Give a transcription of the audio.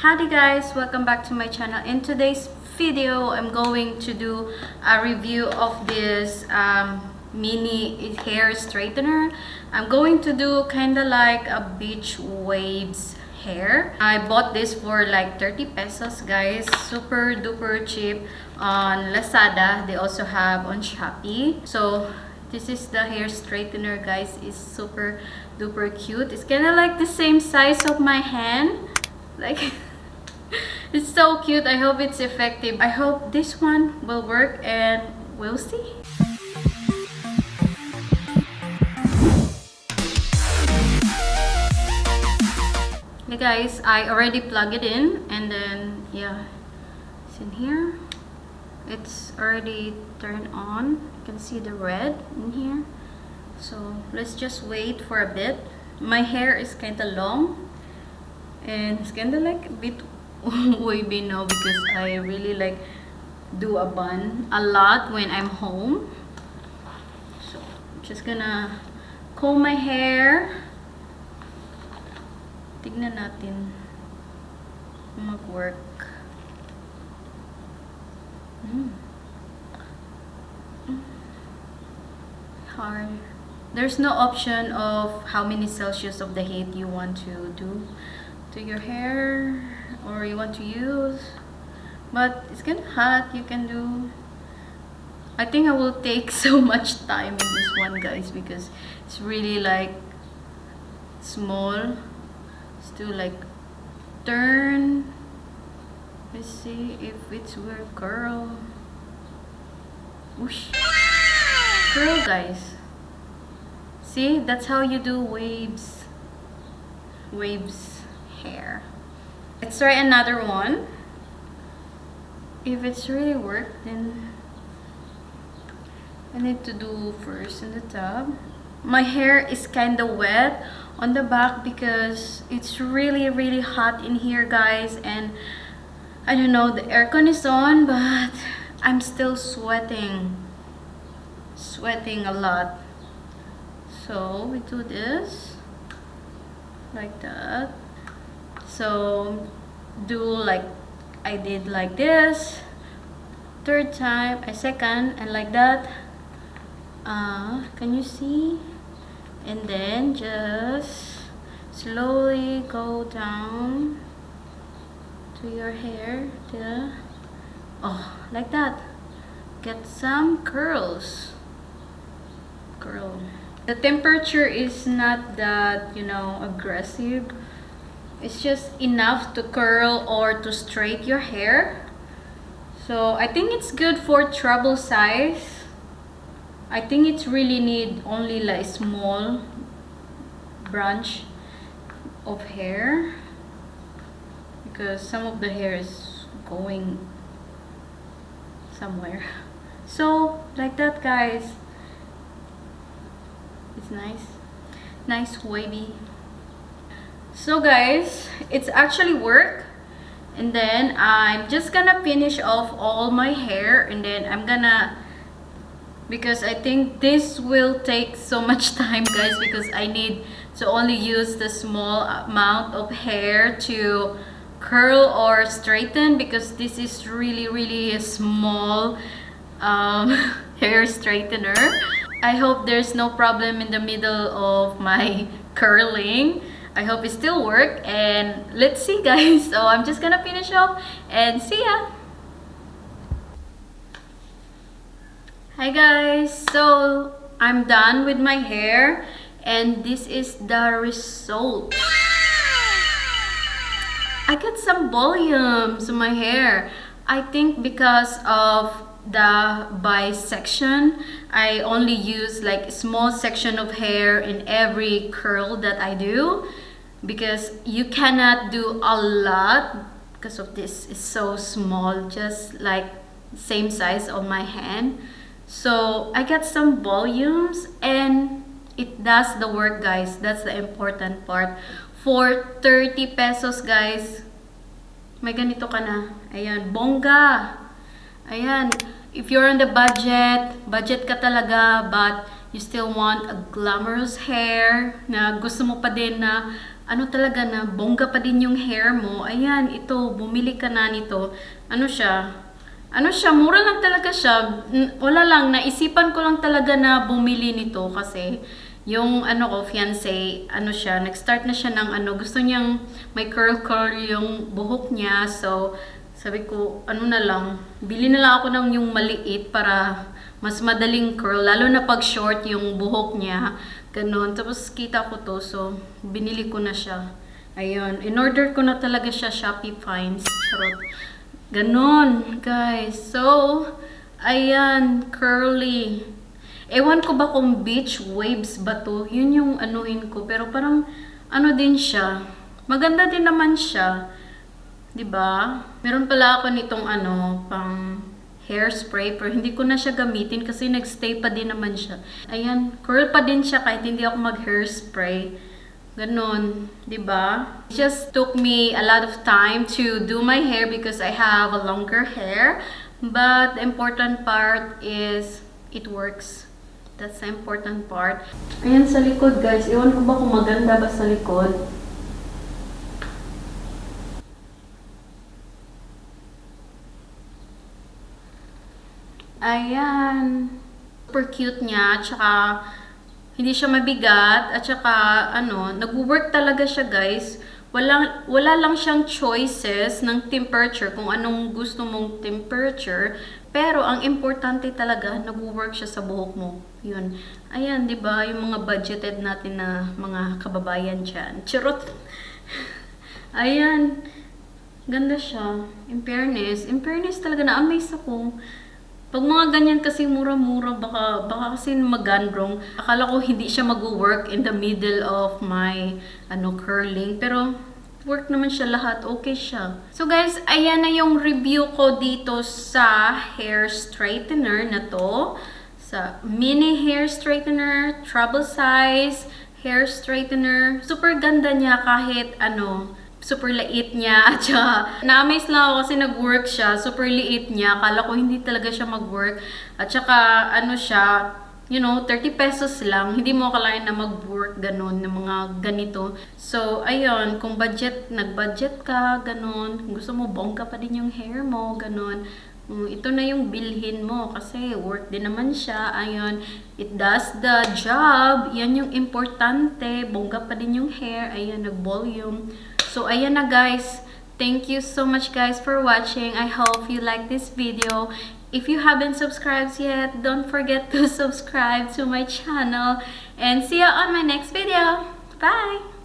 Howdy guys, welcome back to my channel. In today's video, I'm going to do a review of this mini hair straightener. I'm going to do kind of like a beach waves hair. I bought this for like 30 pesos guys, super duper cheap on Lazada. They also have on Shopee. So this is the hair straightener guys. It's super duper cute. It's kind of like the same size of my hand, like it's so cute. I hope it's effective. I hope this one will work and we'll see. Hey guys, I already plugged it in and then yeah, it's in here. It's already turned on. You can see the red in here. So let's just wait for a bit. My hair is kind of long and it's kind of like a bit wavy now because I really like do a bun a lot when I'm home. So I'm just gonna comb my hair. Tignan natin mag-work. Hard. There's no option of how many Celsius of the heat you want to do to your hair or you want to use, but it's kind of hot. You can do, I think I will take so much time in this one guys because it's really like small. It's to like turn. Let's see if it's will curl. Whoosh. Curl guys. See, that's how you do waves hair. Let's try another one. If it's really worked, then I need to do first in the top. My hair is kind of wet on the back because it's really hot in here guys, and I don't know, the aircon is on but I'm still sweating a lot. So we do this like that. So do like I did like this, third time, a second, and like that. Can you see? And then just slowly go down to your hair till, oh, like that. Get some curls. Curl. The temperature is not that, you know, aggressive. It's just enough to curl or to straighten your hair. So I think it's good for travel size. I think it's really need only like small branch of hair because some of the hair is going somewhere. So like that guys. It's nice wavy. So guys, it's actually work, and then I'm just gonna finish off all my hair, and then I'm gonna, because I think this will take so much time guys because I need to only use the small amount of hair to curl or straighten because this is really a small hair straightener. I hope there's no problem in the middle of my curling. I hope it still works, and let's see guys. So I'm just gonna finish off and see ya. Hi guys, so I'm done with my hair and this is the result. I got some volumes in my hair. I think because of the bisection, I only use like a small section of hair in every curl that I do because you cannot do a lot because of this is so small, just like same size of my hand. So I got some volumes and it does the work guys. That's the important part. For 30 pesos guys, may ganito ka na. Ayan, bongga. Ayan, if you're on the budget ka talaga, but you still want a glamorous hair na gusto mo pa din na ano talaga na bongga pa din yung hair mo, ayan, ito, bumili ka na nito. Ano siya, mura lang talaga siya. Wala lang, naisipan ko lang talaga na bumili nito kasi yung ano ko, fiancé, ano siya, nag-start na siya ng ano, gusto niyang may curl yung buhok niya. So, sabi ko, ano na lang, bili na lang ako ng yung maliit para mas madaling curl, lalo na pag short yung buhok niya. Ganon. Tapos kita ko to, so binili ko na siya. Ayun, in-order ko na talaga siya, Shopee Finds. Charot. Ganon, guys. So, ayan, curly. Ewan ko ba kung beach waves ba to? Yun yung anuhin ko. Pero parang, ano din siya. Maganda din naman siya. 'Di ba? Meron pala ako nitong ano, pang hairspray, pero hindi ko na siya gamitin kasi nagstay pa din naman siya. Ayan, curl pa din siya kahit hindi ako mag-hairspray. Ganon, 'di ba? It just took me a lot of time to do my hair because I have a longer hair. But the important part is it works. That's the important part. Ayan sa likod, guys. Ewan ko ba kung maganda ba sa likod. Ayan. Super cute niya. Tsaka, hindi siya mabigat. At tsaka, ano, nag-work talaga siya, guys. Wala lang siyang choices ng temperature, kung anong gusto mong temperature. Pero, ang importante talaga, nag-work siya sa buhok mo. Yun. Ayan, di ba? Yung mga budgeted natin na mga kababayan dyan. Charot! Ayan. Ganda siya. In fairness talaga, na-amaze ako. Pag mga ganyan kasi mura-mura, baka kasi mag-gandrong. Akala ko hindi siya mag-work in the middle of my curling. Pero work naman siya lahat. Okay siya. So guys, ayan na yung review ko dito sa hair straightener na to. Sa mini hair straightener, travel size hair straightener. Super ganda niya kahit super liit niya. At saka, na-amaze lang ako kasi nag-work siya. Super liit niya. Akala ko hindi talaga siya mag-work. At saka, siya, 30 pesos lang. Hindi mo akalain na mag-work ganun, ng mga ganito. So, ayun, kung nag-budget ka, ganun. Kung gusto mo, bongga pa din yung hair mo, ganun. Ito na yung bilhin mo kasi work din naman siya. Ayun, it does the job. Yan yung importante. Bongga pa din yung hair. Ayun, nag-volume. So, ayan na guys. Thank you so much guys for watching. I hope you like this video. If you haven't subscribed yet, don't forget to subscribe to my channel. And see you on my next video. Bye!